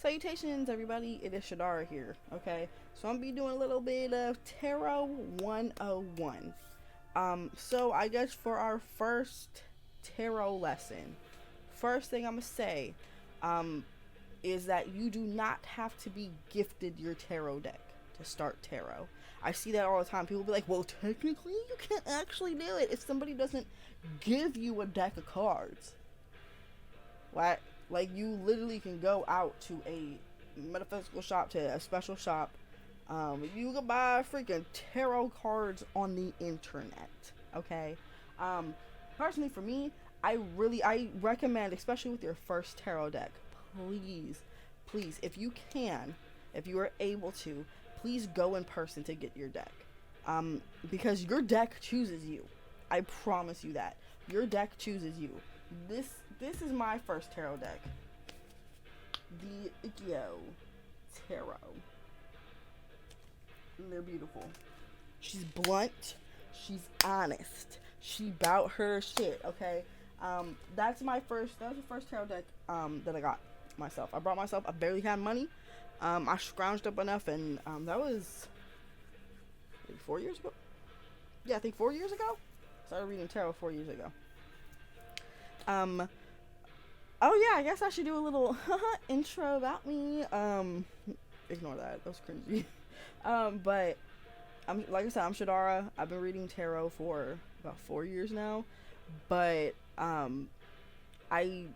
Salutations, everybody. It is Shadara here. Okay, so I'm gonna be doing a little bit of Tarot 101. So I guess for our first tarot lesson, first thing I'm gonna say, um, is that you do not have to be gifted your tarot deck to start tarot. I see that all the time. People be like, "Well, technically, you can't actually do it if somebody doesn't give you a deck of cards." What? Like, you literally can go out to a metaphysical shop, to a special shop. You can buy freaking tarot cards on the internet. Okay. Um, Personally, for me, I recommend, especially with your first tarot deck, please, please, if you can, if you are able to, please go in person to get your deck. Because your deck chooses you. I promise you that your deck chooses you. This is my first tarot deck, the Ikkyo Tarot. They're beautiful. She's blunt. She's honest. She bout her shit. Okay. That's my first. That was the first tarot deck that I got myself. I brought myself. I barely had money. I scrounged up enough, and that was maybe 4 years ago. Yeah, I think 4 years ago. Started reading tarot 4 years ago. Um. Oh yeah, I guess I should do a little intro about me. Ignore that. That was cringy. But I'm, like I said, I'm Shadara. I've been reading tarot for about 4 years now. But I've been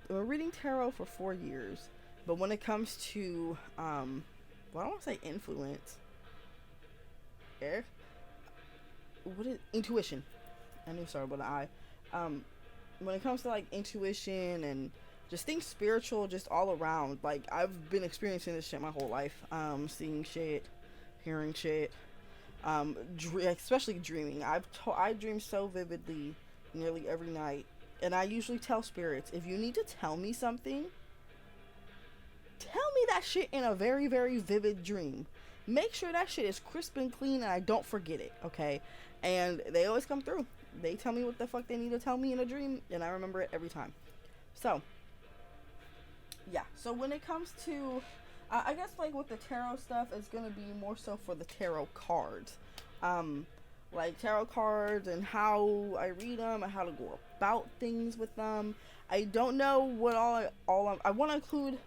reading tarot for 4 years. But when it comes to well, I don't want to say influence. Eh? What is intuition? I knew started with an I. When it comes to like intuition and just things spiritual, just all around, like, I've been experiencing this shit my whole life. Seeing shit, hearing shit, especially dreaming. I dream so vividly nearly every night, and I usually tell spirits, if you need to tell me something, tell me that shit in a very, very vivid dream. Make sure that shit is crisp and clean and I don't forget it, okay? And they always come through. They tell me what the fuck they need to tell me in a dream, and I remember it every time. So, yeah. So when it comes to, I guess, like, with the tarot stuff, it's gonna be more so for the tarot cards. Like tarot cards and how I read them and how to go about things with them. I don't know what I want to include.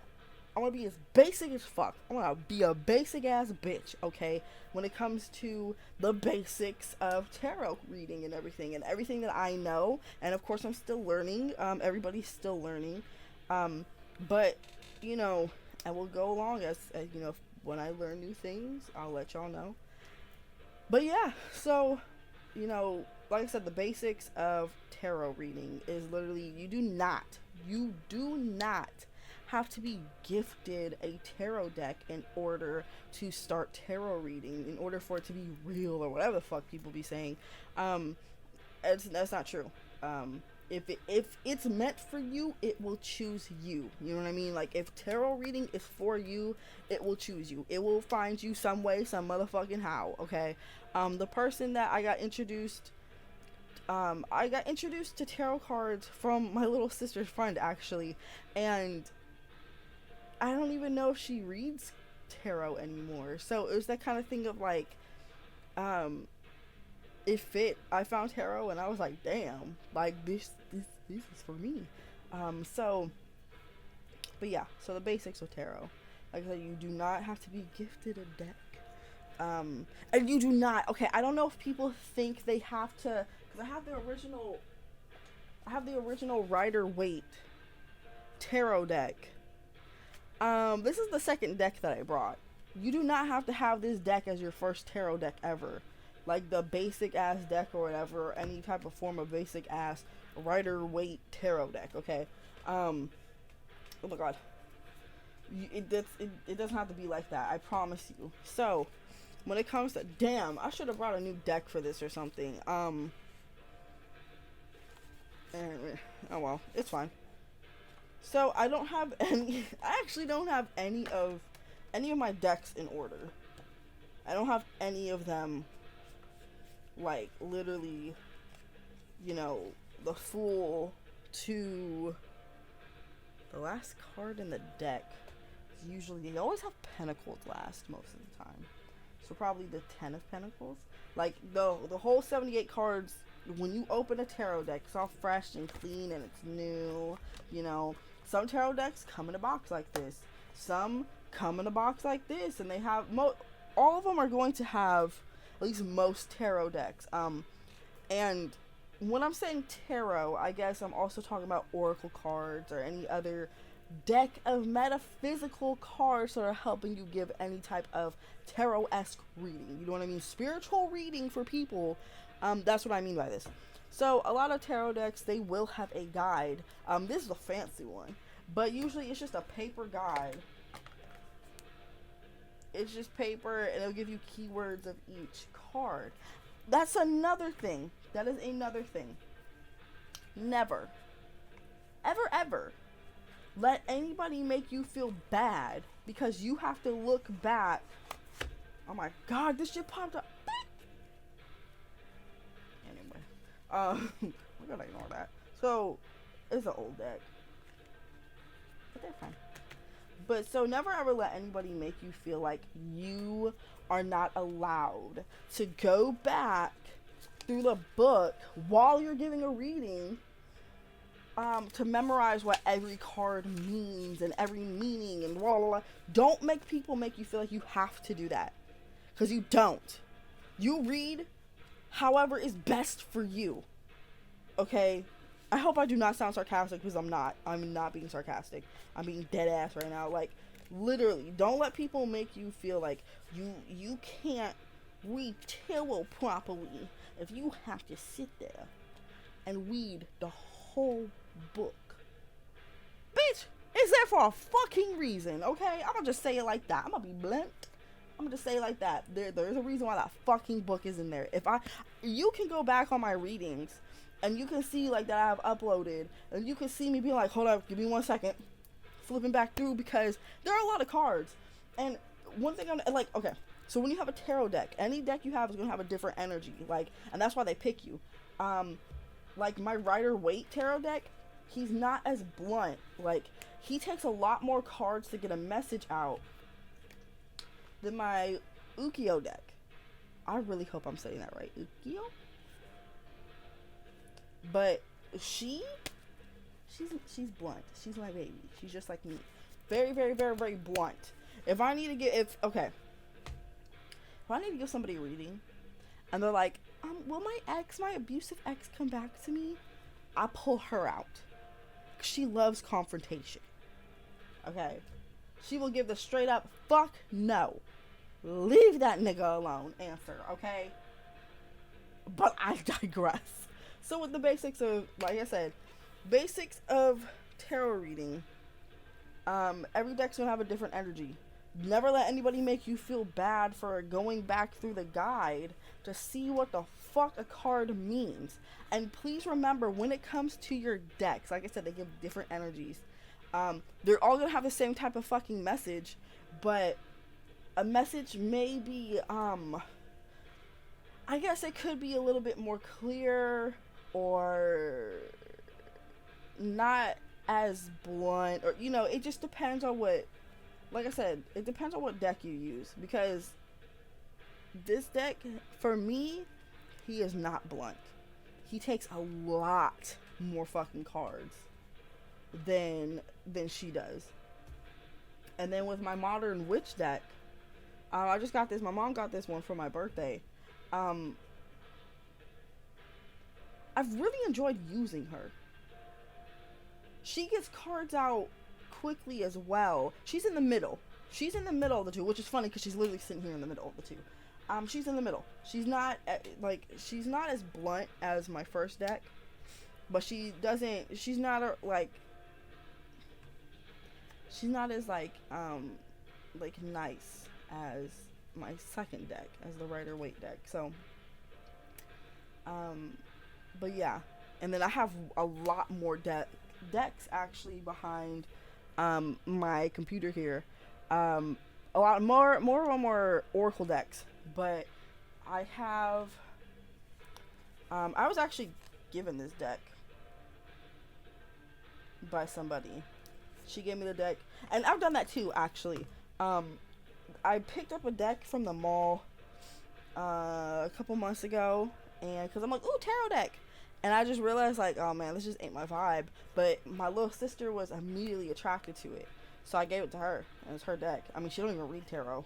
I want to be as basic as fuck. I want to be a basic ass bitch, okay? When it comes to the basics of tarot reading and everything that I know. And of course, I'm still learning. Everybody's still learning. But, you know, I will go along as you know, when I learn new things, I'll let y'all know. But yeah, so, you know, like I said, the basics of tarot reading is literally, you do not have to be gifted a tarot deck in order to start tarot reading, in order for it to be real, or whatever the fuck people be saying. That's not true. If it's meant for you, it will choose you. You know what I mean? Like, if tarot reading is for you, it will choose you. It will find you some way, some motherfucking how. Okay. The person that I got introduced to tarot cards from my little sister's friend, actually, and I don't even know if she reads tarot anymore. So it was that kind of thing of like, it fit. I found tarot and I was like, damn, like, this is for me. So, but yeah, so the basics of tarot. Like I said, you do not have to be gifted a deck. And you do not, okay, I don't know if people think they have to, because I have the original Rider-Waite tarot deck. This is the second deck that I brought. You do not have to have this deck as your first tarot deck ever. Like the basic ass deck or whatever, or any type of form of basic ass Rider-Waite tarot deck, okay? Oh my god. It doesn't have to be like that, I promise you. So, when it comes to, damn, I should have brought a new deck for this or something. Oh well, it's fine. So I don't have any. I actually don't have any of my decks in order. I don't have any of them, like, literally, you know, the full to the last card in the deck usually, they always have Pentacles last most of the time. So probably the 10 of Pentacles. Like, the whole 78 cards, when you open a tarot deck, it's all fresh and clean and it's new, you know. Some tarot decks come in a box like this. Some come in a box like this, and they have, all of them are going to have, at least most tarot decks. And when I'm saying tarot, I guess I'm also talking about oracle cards or any other deck of metaphysical cards that are helping you give any type of tarot-esque reading. You know what I mean? Spiritual reading for people. That's what I mean by this. So a lot of tarot decks, they will have a guide. This is a fancy one, but usually it's just a paper guide. It's just paper, and it'll give you keywords of each card. That's another thing. That is another thing. Never, ever let anybody make you feel bad because you have to look back. Oh my god, this shit popped up. Anyway, we're gonna ignore that. So, it's an old deck, but they're fine. But so never ever let anybody make you feel like you are not allowed to go back through the book while you're giving a reading, to memorize what every card means and every meaning and blah, blah, blah. Don't make people make you feel like you have to do that, because you don't. You read however is best for you. Okay? I hope I do not sound sarcastic, because I'm not. I'm not being sarcastic. I'm being dead ass right now. Like, literally, don't let people make you feel like you can't read tarot properly if you have to sit there and read the whole book. Bitch, it's there for a fucking reason, okay? I'm gonna just say it like that. I'm gonna be blunt. I'm gonna just say it like that. There's a reason why that fucking book is in there. You can go back on my readings and you can see like that I have uploaded, and you can see me being like, hold up, give me 1 second, flipping back through, because there are a lot of cards. And one thing I'm like, okay, so when you have a tarot deck, any deck you have is gonna have a different energy, like, and that's why they pick you. Like my Rider-Waite tarot deck, he's not as blunt. Like, he takes a lot more cards to get a message out than my Ukiyo deck. I really hope I'm saying that right. Ukiyo? But she's blunt. She's my baby. She's just like me. Very, very, very, very blunt. If I need to give somebody a reading and they're like, will my abusive ex come back to me? I pull her out. She loves confrontation. Okay? She will give the straight up, fuck no. Leave that nigga alone answer, okay? But I digress. So with the basics of, like I said, basics of tarot reading, every deck's gonna have a different energy. Never let anybody make you feel bad for going back through the guide to see what the fuck a card means. And please remember, when it comes to your decks, like I said, they give different energies. They're all gonna have the same type of fucking message, but a message may be, I guess it could be a little bit more clear, or not as blunt, or, you know, it just depends on what, like I said, it depends on what deck you use, because this deck, for me, he is not blunt. He takes a lot more fucking cards than she does. And then with my Modern Witch deck, I just got this, my mom got this one for my birthday. I've really enjoyed using her. She gets cards out quickly as well. She's in the middle. She's in the middle of the two, which is funny because she's literally sitting here in the middle of the two. She's in the middle. She's not she's not as blunt as my first deck, but she's not as nice as my second deck, as the Rider-Waite deck. So, but yeah, and then I have a lot more decks actually behind my computer here. A lot more of them are Oracle decks, but I have I was actually given this deck by somebody. She gave me the deck, and I've done that too, actually. Um, I picked up a deck from the mall a couple months ago, and because I'm like, ooh, tarot deck, and I just realized like, oh man, this just ain't my vibe. But my little sister was immediately attracted to it, so I gave it to her, and it's her deck. I mean, she don't even read tarot.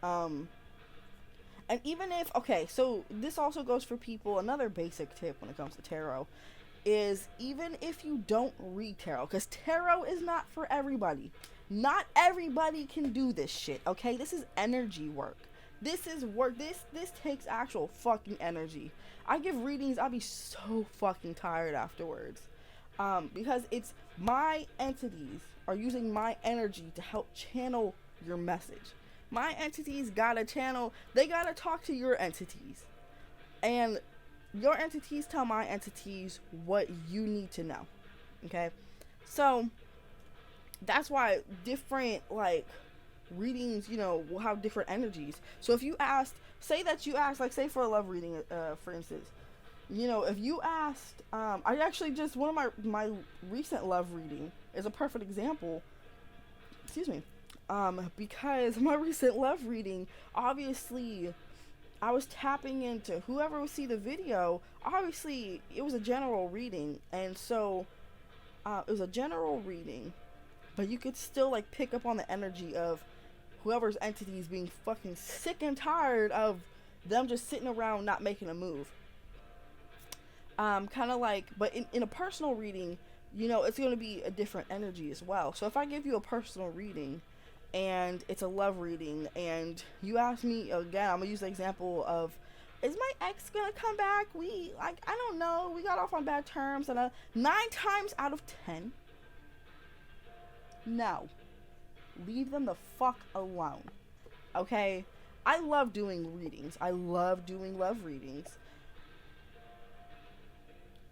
Um, and even if, okay, so this also goes for people. Another basic tip when it comes to tarot is, even if you don't read tarot, because tarot is not for everybody. Not everybody can do this shit, okay? This is energy work. This is work. This takes actual fucking energy. I give readings, I'll be so fucking tired afterwards. Because it's my entities are using my energy to help channel your message. My entities gotta channel, they gotta talk to your entities. And your entities tell my entities what you need to know. Okay? So that's why different like readings, you know, will have different energies. So if you asked, say that you asked, like say for a love reading, for instance, you know, if you asked, I actually just, one of my recent love reading is a perfect example, excuse me, because my recent love reading, obviously, I was tapping into whoever would see the video. Obviously, it was a general reading, and so it was a general reading, but you could still like pick up on the energy of whoever's entity is being fucking sick and tired of them just sitting around not making a move. Kind of like, but in a personal reading, you know, it's going to be a different energy as well. So if I give you a personal reading and it's a love reading, and you ask me again, I'm gonna use the example of, is my ex gonna come back? We, like, I don't know, we got off on bad terms, and 9 times out of 10, no, leave them the fuck alone. Okay? I love doing readings. I love doing love readings.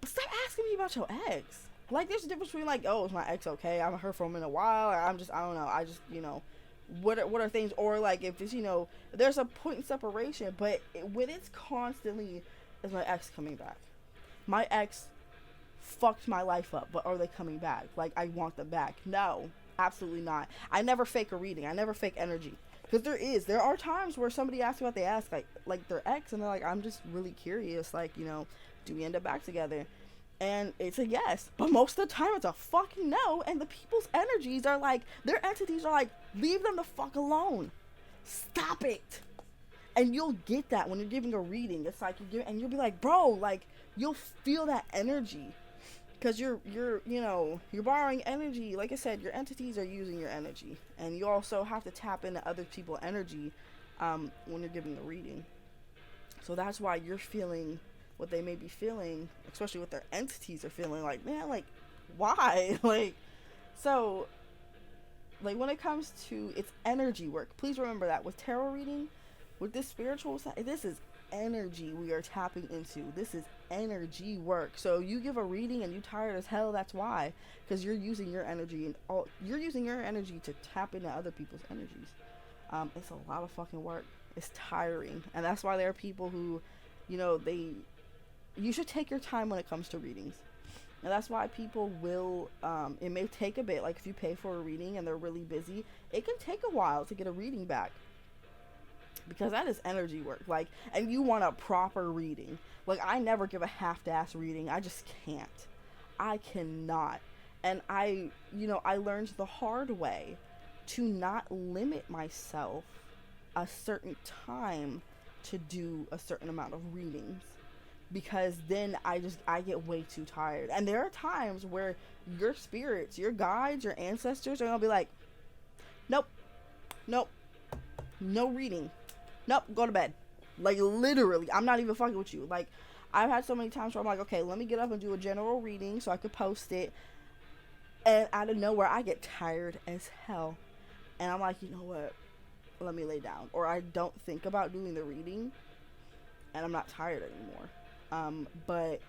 But stop asking me about your ex. Like, there's a difference between, like, oh, is my ex okay? I haven't heard from him in a while. Or I don't know. I just, you know, what are things, or, like, if it's, you know, there's a point in separation, but when it's constantly, is my ex coming back? My ex fucked my life up, but are they coming back? Like, I want them back. No, absolutely not. I never fake a reading. I never fake energy. Because there are times where somebody asks me what they ask, like their ex, and they're like, I'm just really curious, like, you know, do we end up back together? And it's a yes, but most of the time it's a fucking no, and the people's energies are like, their entities are like, leave them the fuck alone. Stop it. And you'll get that when you're giving a reading. It's like, and you'll be like, bro, like, you'll feel that energy. Because you're you know, you're borrowing energy. Like I said, your entities are using your energy. And you also have to tap into other people's energy when you're giving a reading. So that's why you're feeling what they may be feeling, especially what their entities are feeling. Like, man, like, why? Like, so, like, when it comes to, it's energy work. Please remember that. With tarot reading, with this spiritual side, this is energy we are tapping into. This is energy work. So you give a reading and you tired as hell, that's why. Because you're using your energy, and you're using your energy to tap into other people's energies. It's a lot of fucking work. It's tiring. And that's why there are people who, you know, you should take your time when it comes to readings. And that's why people will, it may take a bit, like if you pay for a reading and they're really busy, it can take a while to get a reading back. Because that is energy work. Like, and you want a proper reading. Like, I never give a half-ass reading. I just can't. I cannot. And I learned the hard way to not limit myself a certain time to do a certain amount of readings. Because then I get way too tired. And there are times where your spirits, your guides, your ancestors are going to be like, nope, no reading. Nope, go to bed. Like, literally, I'm not even fucking with you. Like, I've had so many times where I'm like, okay, let me get up and do a general reading so I could post it. And out of nowhere, I get tired as hell. And I'm like, you know what? Let me lay down. Or I don't think about doing the reading. And I'm not tired anymore. But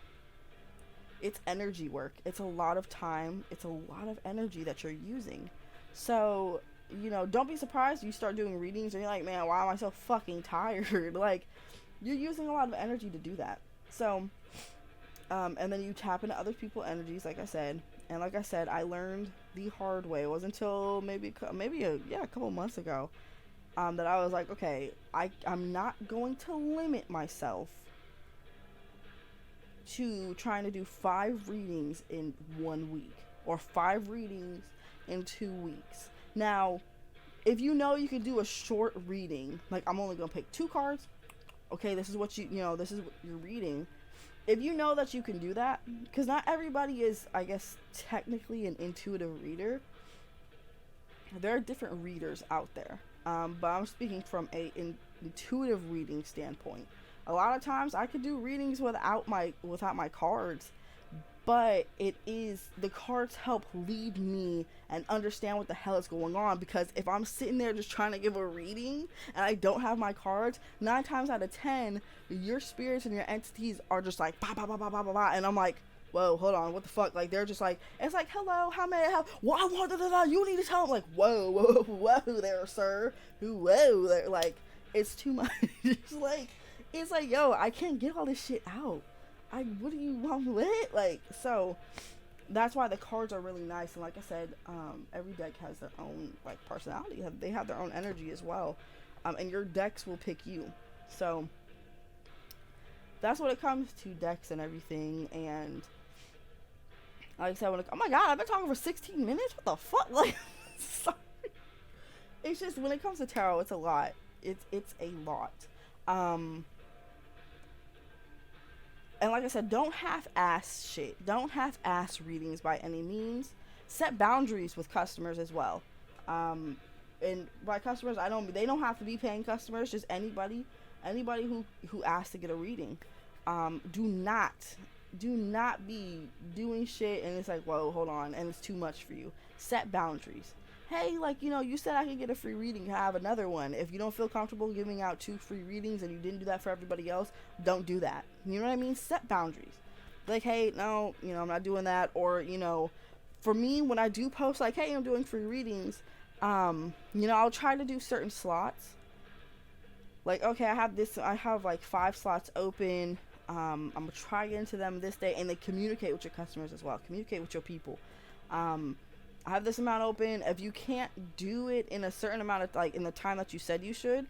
it's energy work. It's a lot of time. It's a lot of energy that you're using. So, you know, don't be surprised you start doing readings and you're like, man, why am I so fucking tired? Like, you're using a lot of energy to do that. So, and then you tap into other people's energies, like I said. And like I said, I learned the hard way. It wasn't until a couple months ago that I was like, okay, I'm not going to limit myself to trying to do 5 readings in 1 week or 5 readings in 2 weeks. Now, if you know you can do a short reading, like I'm only gonna pick 2 cards, okay, this is what this is what you're reading. If you know that you can do that, because not everybody is, I guess, technically an intuitive reader. There are different readers out there, but I'm speaking from a intuitive reading standpoint. A lot of times I could do readings without my cards, but the cards help lead me and understand what the hell is going on. Because if I'm sitting there just trying to give a reading and I don't have my cards, 9 times out of 10 your spirits and your entities are just like bah, bah, bah, bah, bah, bah, bah, and I'm like, whoa, hold on, what the fuck? Like, they're just like, it's like, hello, how may I help? Well, I want you need to tell them. Like, whoa there, sir. Whoa there. Like, it's too much. It's like, yo, I can't get all this shit out. What do you want with it? Like, so that's why the cards are really nice. And like I said, every deck has their own, like, personality. They have their own energy as well. And your decks will pick you. So that's what it comes to decks and everything. And like I said, oh my god, I've been talking for 16 minutes? What the fuck? Like, sorry. It's just, when it comes to tarot, it's a lot. It's a lot. And like I said, don't half-ass shit. Don't half-ass readings by any means. Set boundaries with customers as well. And by customers, they don't have to be paying customers. Just anybody who asks to get a reading. Do not be doing shit and it's like, whoa, hold on, and it's too much for you. Set boundaries. Hey, like, you said I could get a free reading, have another one. If you don't feel comfortable giving out 2 free readings and you didn't do that for everybody else, don't do that. You know what I mean? Set boundaries. Like, hey, no, I'm not doing that. Or, for me, when I do post, like, hey, I'm doing free readings, I'll try to do certain slots. Like, okay, I have like 5 slots open. I'm going to try to get into them this day. And then communicate with your customers as well. Communicate with your people. I have this amount open. If you can't do it in a certain amount of, like, in the time that you said you should,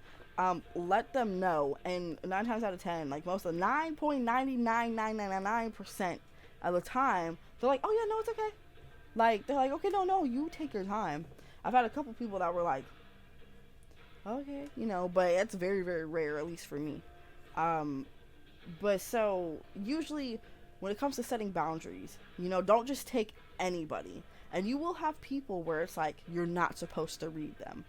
let them know. And 9 times out of 10, like, most of the 9.99999% of the time, they're like, oh yeah, no, it's okay. Like, they're like, okay, no, you take your time. I've had a couple people that were like, okay, but it's very, very rare, at least for me. But so usually when it comes to setting boundaries, don't just take anybody. And you will have people where it's like you're not supposed to read them.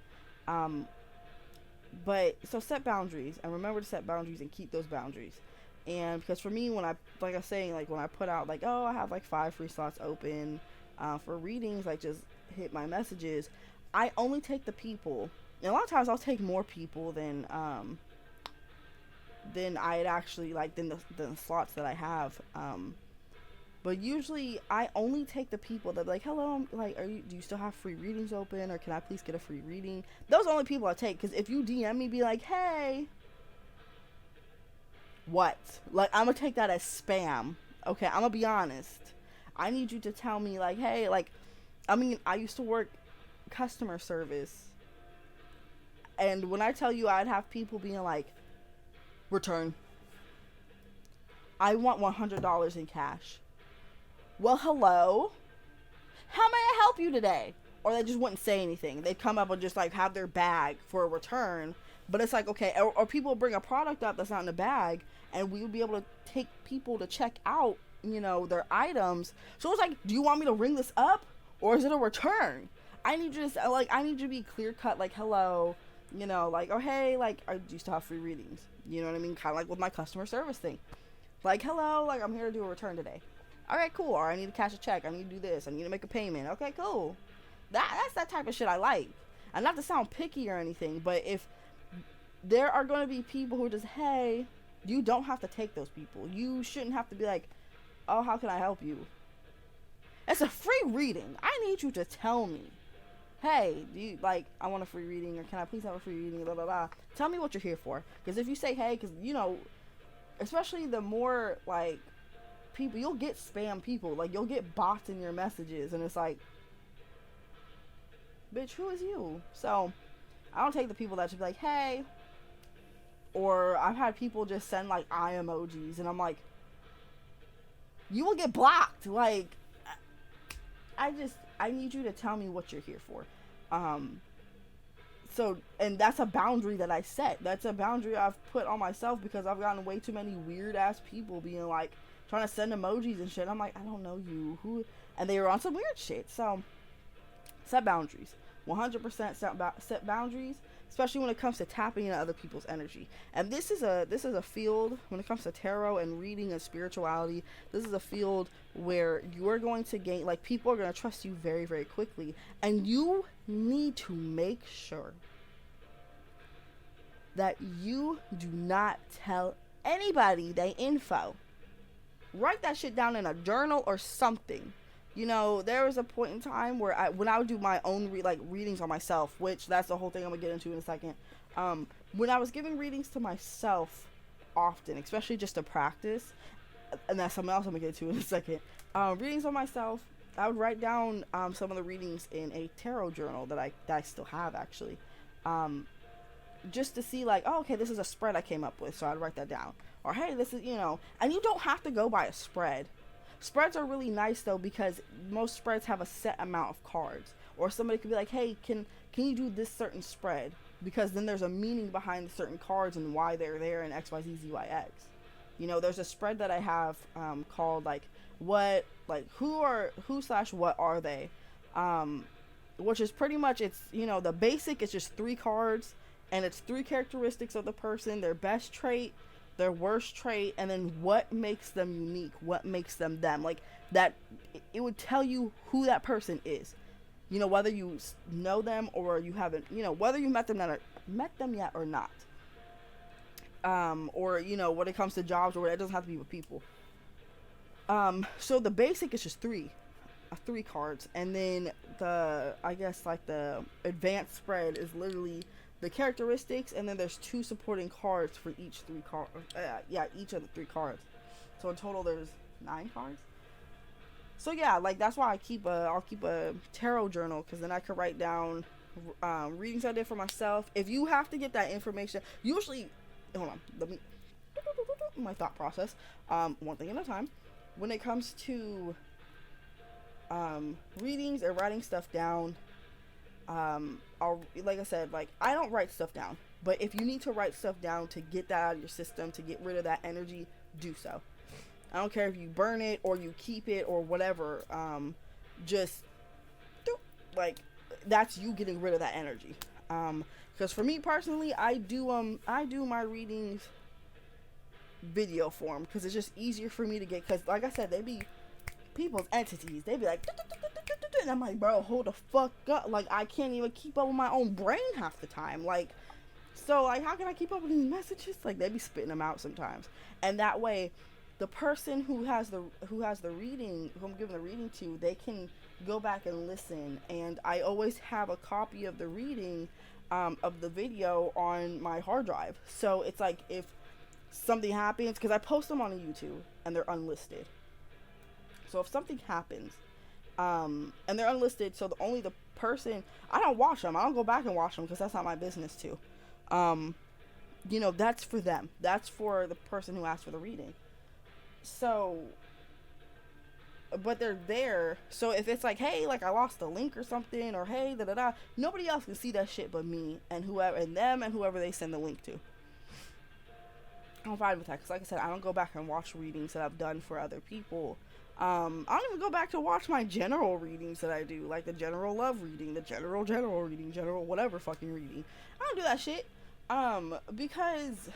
But so set boundaries, and remember to set boundaries and keep those boundaries. And because for me, when I put out like, oh, I have like 5 free slots open for readings, like, just hit my messages, I only take the people. And a lot of times I'll take more people than I'd actually like than the slots that I have. But usually I only take the people that, like, hello, like, do you still have free readings open, or can I please get a free reading? Those are the only people I take. Because if you DM me, be like, hey, what? Like, I'm gonna take that as spam. Okay, I'm gonna be honest. I need you to tell me, like, hey, like, I used to work customer service, and when I tell you, I'd have people being like, return. I want $100 in cash. Well, hello. How may I help you today? Or they just wouldn't say anything. They'd come up and just, like, have their bag for a return. But it's like, okay, or people bring a product up that's not in the bag, and we would be able to take people to check out, their items. So it's like, do you want me to ring this up, or is it a return? I need you to be clear cut, like, hello, like, oh, hey, like, do you still have free readings? You know what I mean? Kind of like with my customer service thing. Like, hello, like, I'm here to do a return today. All right, cool. Or I need to cash a check. I need to do this. I need to make a payment. Okay, cool. That's that type of shit I like. And not to sound picky or anything, but if there are going to be people who are just, hey, you don't have to take those people. You shouldn't have to be like, oh, how can I help you? It's a free reading. I need you to tell me, hey, do you, like, I want a free reading, or can I please have a free reading, blah, blah, blah. Tell me what you're here for. Because if you say, hey, because, especially the more, like, people, you'll get spam people. Like, you'll get bots in your messages, and it's like, bitch, who is you? So I don't take the people that should be like, hey, or I've had people just send like eye emojis, and I'm like, you will get blocked. Like, I need you to tell me what you're here for. So, and that's a boundary that I set. That's a boundary I've put on myself because I've gotten way too many weird ass people being like, trying to send emojis and shit. I'm like, I don't know you. Who? And they were on some weird shit. So, set boundaries. 100% set boundaries, especially when it comes to tapping into other people's energy. And this is a field when it comes to tarot and reading and spirituality. This is a field where you're going to gain, like, people are going to trust you very, very quickly, and you need to make sure that you do not tell anybody the info. Write that shit down in a journal or something. You know, there was a point in time where when I would do my own readings on myself, which that's the whole thing I'm gonna get into in a second. When I was giving readings to myself often, especially just to practice, and that's something else I'm gonna get into in a second. Readings on myself, I would write down some of the readings in a tarot journal that I still have actually, just to see like, oh, okay, this is a spread I came up with, so I'd write that down. Or hey, this is, you know, and you don't have to go by a spread. Spreads are really nice though because most spreads have a set amount of cards. Or somebody could be like, hey, can you do this certain spread? Because then there's a meaning behind certain cards and why they're there in XYZZYX. You know, there's a spread that I have called like what, like who/what are they? Which is pretty much, it's, you know, the basic is just 3 cards and it's 3 characteristics of the person, their best trait, their worst trait, and then what makes them unique, what makes them them. Like that, it would tell you who that person is. You know, whether you know them or you haven't, you know, whether you met them yet or not. Or, you know, when it comes to jobs or whatever, it doesn't have to be with people. So the basic is just 3 cards, and then the advanced spread is literally the characteristics, and then there's 2 supporting cards for each 3 cards. Each of the 3 cards. So in total, there's 9 cards. So yeah, like that's why I'll keep a tarot journal, because then I could write down readings I did for myself. If you have to get that information, usually, hold on, let me my thought process. One thing at a time. When it comes to readings and writing stuff down. Like I said, like I don't write stuff down, but if you need to write stuff down to get that out of your system, to get rid of that energy, do so. I don't care if you burn it or you keep it or whatever. Just like that's you getting rid of that energy. Because for me personally, I do my readings video form because it's just easier for me to get. Because like I said, they be people's entities. They be like. And I'm like, bro, hold the fuck up. Like, I can't even keep up with my own brain half the time. Like, so, like, how can I keep up with these messages? Like, they be spitting them out sometimes. And that way, the person who has the reading, who I'm giving the reading to, they can go back and listen. And I always have a copy of the reading, of the video on my hard drive. So, it's like, if something happens, because I post them on YouTube, and they're unlisted. So, if something happens, and they're unlisted, so the person, I don't watch them, I don't go back and watch them because that's not my business too. You know, that's for them, that's for the person who asked for the reading. So, but they're there, so if it's like, hey, like I lost the link or something, or hey, nobody else can see that shit but me and whoever they send the link to. I'm fine with that, because like I said, I don't go back and watch readings that I've done for other people. I don't even go back to watch my general readings that I do, like the general love reading, the general reading, general whatever fucking reading. I don't do that shit, because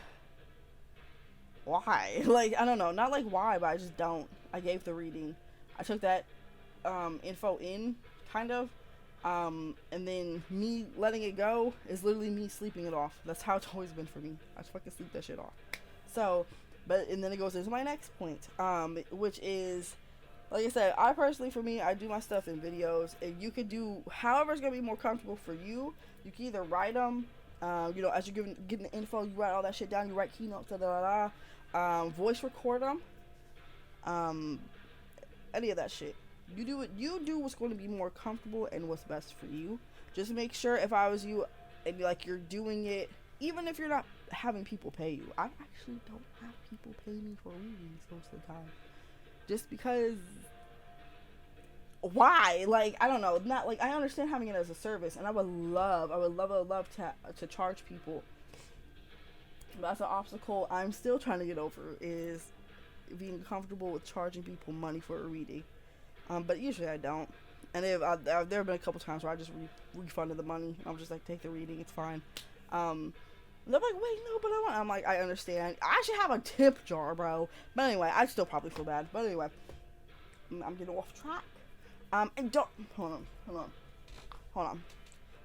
why? Like, I don't know, not like why, but I just don't. I gave the reading, I took that, info in, kind of, and then me letting it go is literally me sleeping it off. That's how it's always been for me. I just fucking sleep that shit off. So, and then it goes into my next point, which is, like I said, I personally, for me, I do my stuff in videos. If you could do however it's going to be more comfortable for you. You can either write them, you know, as you're getting the info, you write all that shit down, you write keynotes, voice record them, any of that shit. You do what's going to be more comfortable and what's best for you. Just make sure, if I was you, and like you're doing it, even if you're not having people pay you. I actually don't have people pay me for readings most of the time, just because. Why? Like, I don't know. Not like, I understand having it as a service, and I would love to charge people. But that's an obstacle I'm still trying to get over, is being comfortable with charging people money for a reading. But usually I don't. And there have been a couple times where I just refunded the money. I'm just like, take the reading, it's fine. They're like, wait, no, but I want. I'm like, I understand. I should have a tip jar, bro. But anyway, I still probably feel bad. But anyway, I'm getting off track. And don't hold on.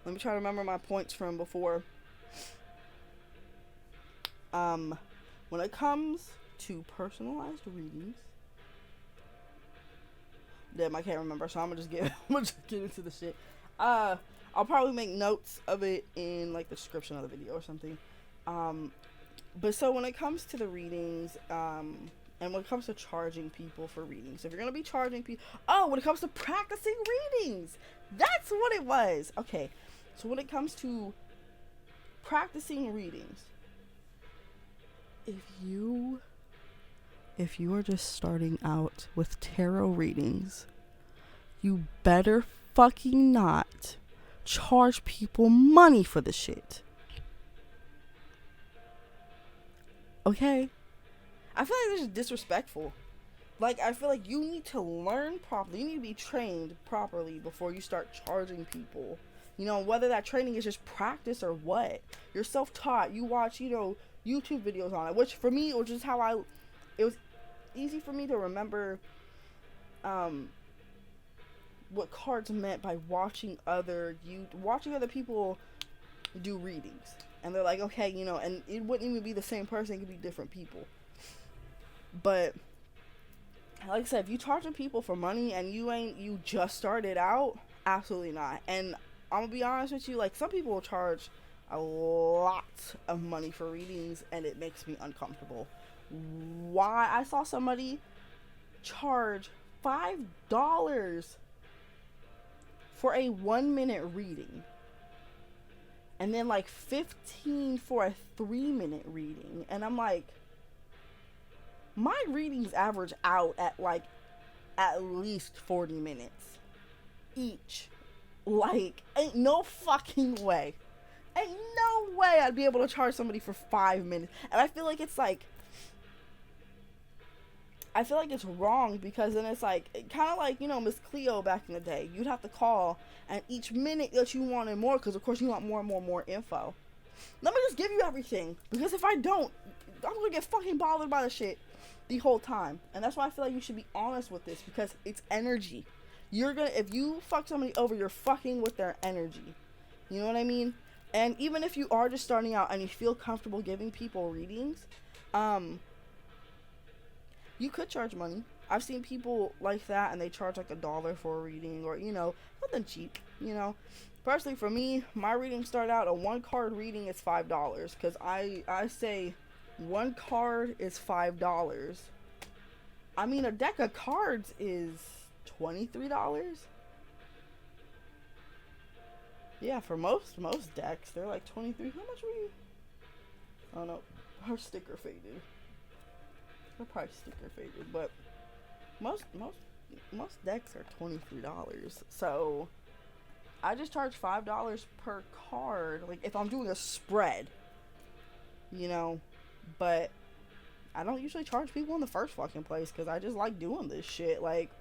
Let me try to remember my points from before. When it comes to personalized readings, damn, I can't remember, so I'm gonna just get into the shit. I'll probably make notes of it in like the description of the video or something. But so when it comes to the readings, and when it comes to charging people for readings, if you're gonna be charging people, when it comes to practicing readings, that's what it was. Okay, so when it comes to practicing readings, if you are just starting out with tarot readings, you better fucking not charge people money for the shit. Okay? I feel like this is disrespectful. Like, I feel like you need to learn properly. You need to be trained properly before you start charging people. You know, whether that training is just practice or what. You're self-taught. You watch, YouTube videos on it. Which, for me, which is how it was easy for me to remember what cards meant by watching other people do readings. And they're like, okay, and it wouldn't even be the same person. It could be different people. But like I said, if you charging people for money and you just started out, absolutely not. And I'm gonna be honest with you, like, some people will charge a lot of money for readings, and it makes me uncomfortable. Why? I saw somebody charge $5 for a 1-minute reading, and then like $15 for a 3-minute reading, and I'm like, my readings average out at like at least 40 minutes each. Like, ain't no fucking way. Ain't no way I'd be able to charge somebody for 5 minutes. And I feel like it's wrong, because then it's like, kind of like, Miss Cleo back in the day. You'd have to call, and each minute that you wanted more, because of course you want more info. Let me just give you everything, because if I don't, I'm gonna get fucking bothered by the shit the whole time. And that's why I feel like you should be honest with this, because it's energy. If you fuck somebody over, you're fucking with their energy. You know what I mean? And even if you are just starting out and you feel comfortable giving people readings, you could charge money. I've seen people like that, and they charge like $1 for a reading, or, nothing cheap, Personally, for me, my readings start out, a 1-card reading is $5, because I say 1 card is $5. I mean, a deck of cards is $23. Yeah, for most decks, they're like $23. How much were you? Oh no, her sticker faded. Her probably sticker faded, but most decks are $23. So I just charge $5 per card. Like, if I'm doing a spread, but I don't usually charge people in the first fucking place, because I just like doing this shit. Like,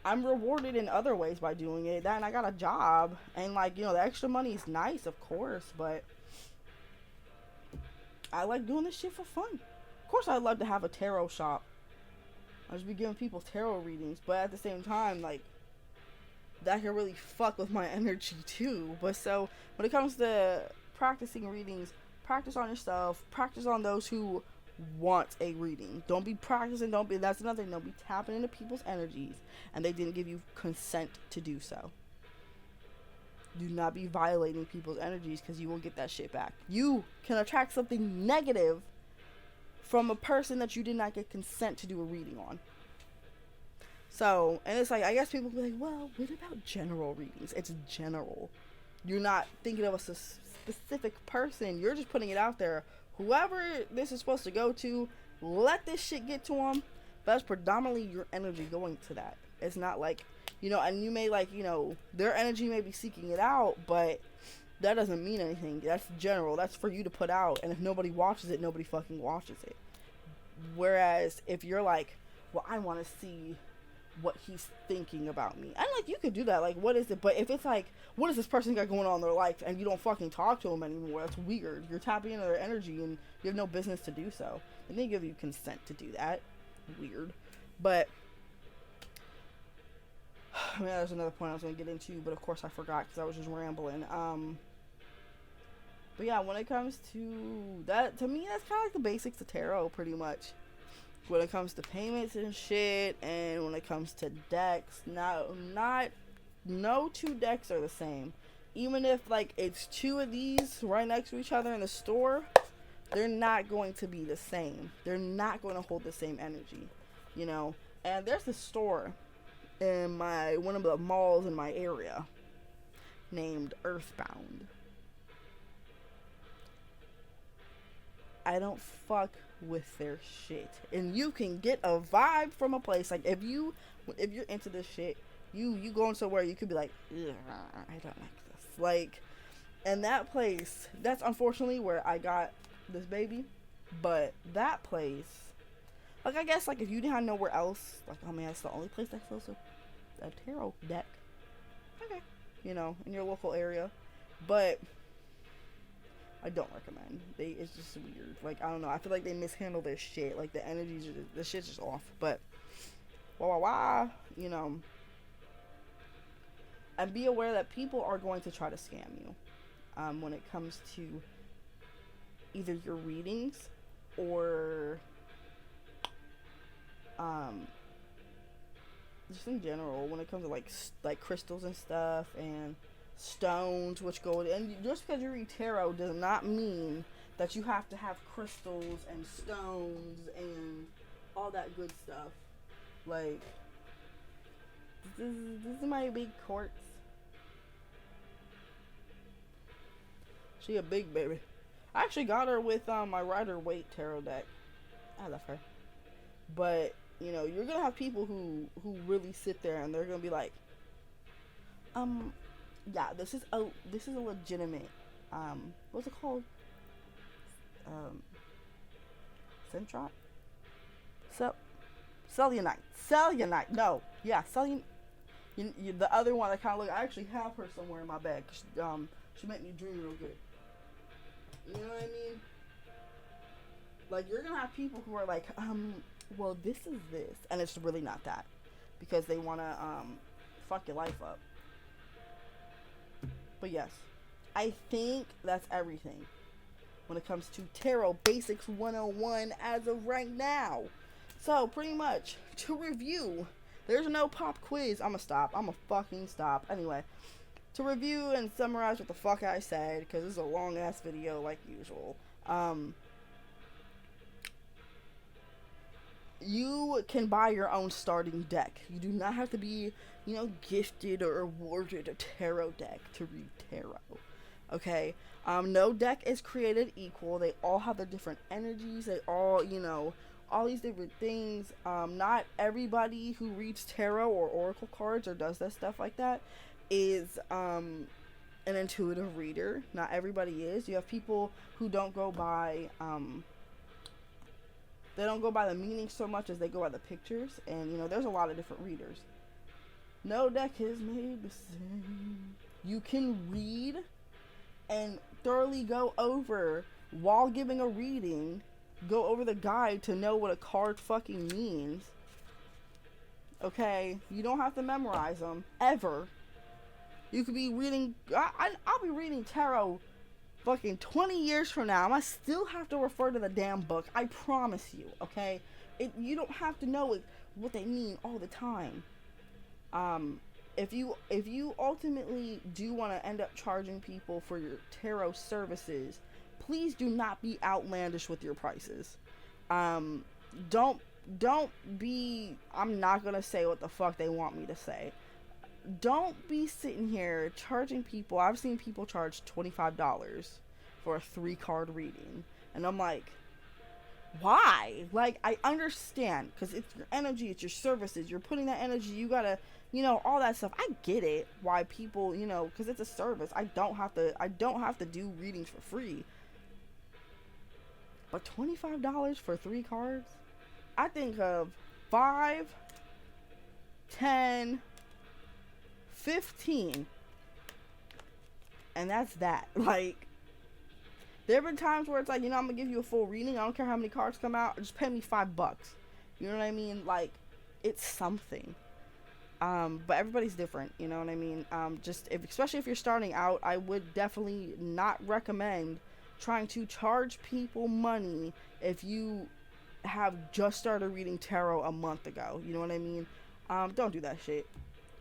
I'm rewarded in other ways by doing it. Then I got a job, and like, the extra money is nice, of course, but I like doing this shit for fun. Of course, I'd love to have a tarot shop. I'd just be giving people tarot readings, but at the same time, like, that can really fuck with my energy too. But so, when it comes to practicing readings, practice on yourself, practice on those who want a reading. Don't be that's another thing, don't be tapping into people's energies and they didn't give you consent to do so. Do not be violating people's energies, because you will get that shit back. You can attract something negative from a person that you did not get consent to do a reading on. So, and it's like, I guess people be like, well, what about general readings? It's general. You're not thinking of a specific person. You're just putting it out there. Whoever this is supposed to go to, let this shit get to them. But that's predominantly your energy going to that. It's not like, and you may their energy may be seeking it out, but that doesn't mean anything. That's general. That's for you to put out. And if nobody watches it, nobody fucking watches it. Whereas if you're like, well, I want to see what he's thinking about me. And like, you could do that. Like, what is it? But if it's like, what does this person got going on in their life, and you don't fucking talk to them anymore, that's weird. You're tapping into their energy and you have no business to do so. And they give you consent to do that. Weird. But I mean, there's another point I was going to get into, but of course I forgot because I was just rambling. But yeah, when it comes to that, to me, that's kind of like the basics of tarot, pretty much. When it comes to payments and shit, and when it comes to decks, no two decks are the same. Even if, like, it's two of these right next to each other in the store, they're not going to be the same. They're not going to hold the same energy, And there's a store in one of the malls in my area named Earthbound. I don't fuck with their shit, and you can get a vibe from a place. Like, if you're into this shit, you going somewhere, you could be like, I don't like this. Like, and that place, that's unfortunately where I got this baby. But that place, like, I guess, like, if you didn't have nowhere else, like, oh man, it's the only place that sells a tarot deck, okay, in your local area. But I don't recommend. It's just weird. Like, I don't know. I feel like they mishandle their shit. Like, the energies, the shit's just off. But, and be aware that people are going to try to scam you when it comes to either your readings or just in general, when it comes to like crystals and stuff and stones, which go, and just because you read tarot does not mean that you have to have crystals and stones and all that good stuff. Like, this is my big quartz. She a big baby. I actually got her with my Rider-Waite tarot deck. I love her. But you're gonna have people who really sit there and they're gonna be like, yeah, this is a legitimate, what's it called? Centrot? Cellunite. No. Yeah, the other one that kind of look, I actually have her somewhere in my bag. She made me dream real good. You know what I mean? Like, you're gonna have people who are like, well, this is this. And it's really not that. Because they wanna, fuck your life up. But yes, I think that's everything when it comes to Tarot Basics 101 as of right now. So, pretty much, to review, there's no pop quiz. I'ma fucking stop. Anyway, to review and summarize what the fuck I said, because this is a long-ass video like usual. You can buy your own starting deck. You do not have to be, gifted or awarded a tarot deck to read tarot. Okay? No deck is created equal. They all have their different energies. They all, all these different things. Not everybody who reads tarot or oracle cards or does that stuff like that is an intuitive reader. Not everybody is. You have people who don't go by they don't go by the meaning so much as they go by the pictures, and there's a lot of different readers. No deck is made the same. You can read and thoroughly go over, while giving a reading, go over the guide to know what a card fucking means. Okay? You don't have to memorize them, ever. You could be reading, I'll be reading tarot fucking 20 years from now. I still have to refer to the damn book. I promise you, okay? You don't have to know what they mean all the time. If you ultimately do want to end up charging people for your tarot services, please do not be outlandish with your prices. Don't don't be, I'm not gonna say what the fuck they want me to say. Don't be sitting here charging people. I've seen people charge $25 for a 3-card reading, and I'm like, why? Like, I understand, because it's your energy, it's your services, you're putting that energy, you gotta, all that stuff. I get it, why people, because it's a service. I don't have to do readings for free. But $25 for 3 cards? I think of 5, 10, 15, and that's that. Like, there have been times where it's like, I'm gonna give you a full reading, I don't care how many cards come out, just pay me $5. You know what I mean? Like, it's something. But everybody's different, you know what I mean? Especially if you're starting out, I would definitely not recommend trying to charge people money if you have just started reading tarot a month ago. You know what I mean? Don't do that shit.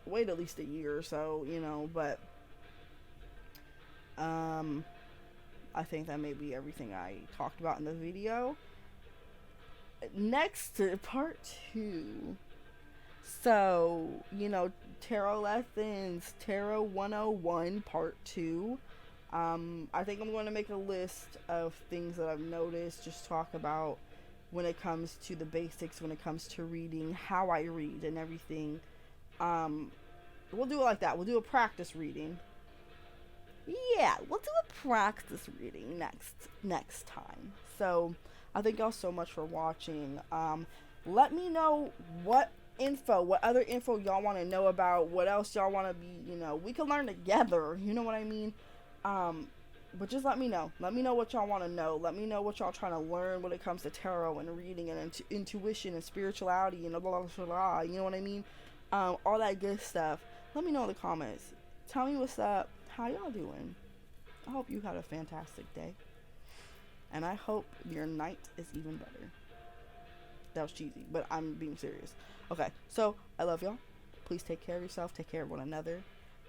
Wait at least a year or so, but I think that may be everything I talked about in the video. Next to part 2. So, Tarot Lessons, Tarot 101 part 2. I think I'm going to make a list of things that I've noticed, just talk about when it comes to the basics, when it comes to reading, how I read and everything. We'll do it like that. We'll do a practice reading. Yeah, we'll do a practice reading next time. So, I thank y'all so much for watching. Let me know what other info y'all want to know about, what else y'all want to be, we can learn together, you know what I mean? But just let me know what y'all want to know. Let me know what y'all trying to learn when it comes to tarot and reading and intuition and spirituality and blah, blah, blah, blah, you know what I mean? All that good stuff. Let me know in the comments. Tell me what's up. How y'all doing? I hope you had a fantastic day. And I hope your night is even better. That was cheesy, but I'm being serious. Okay, so I love y'all. Please take care of yourself. Take care of one another.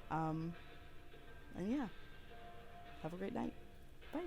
And yeah. Have a great night. Bye.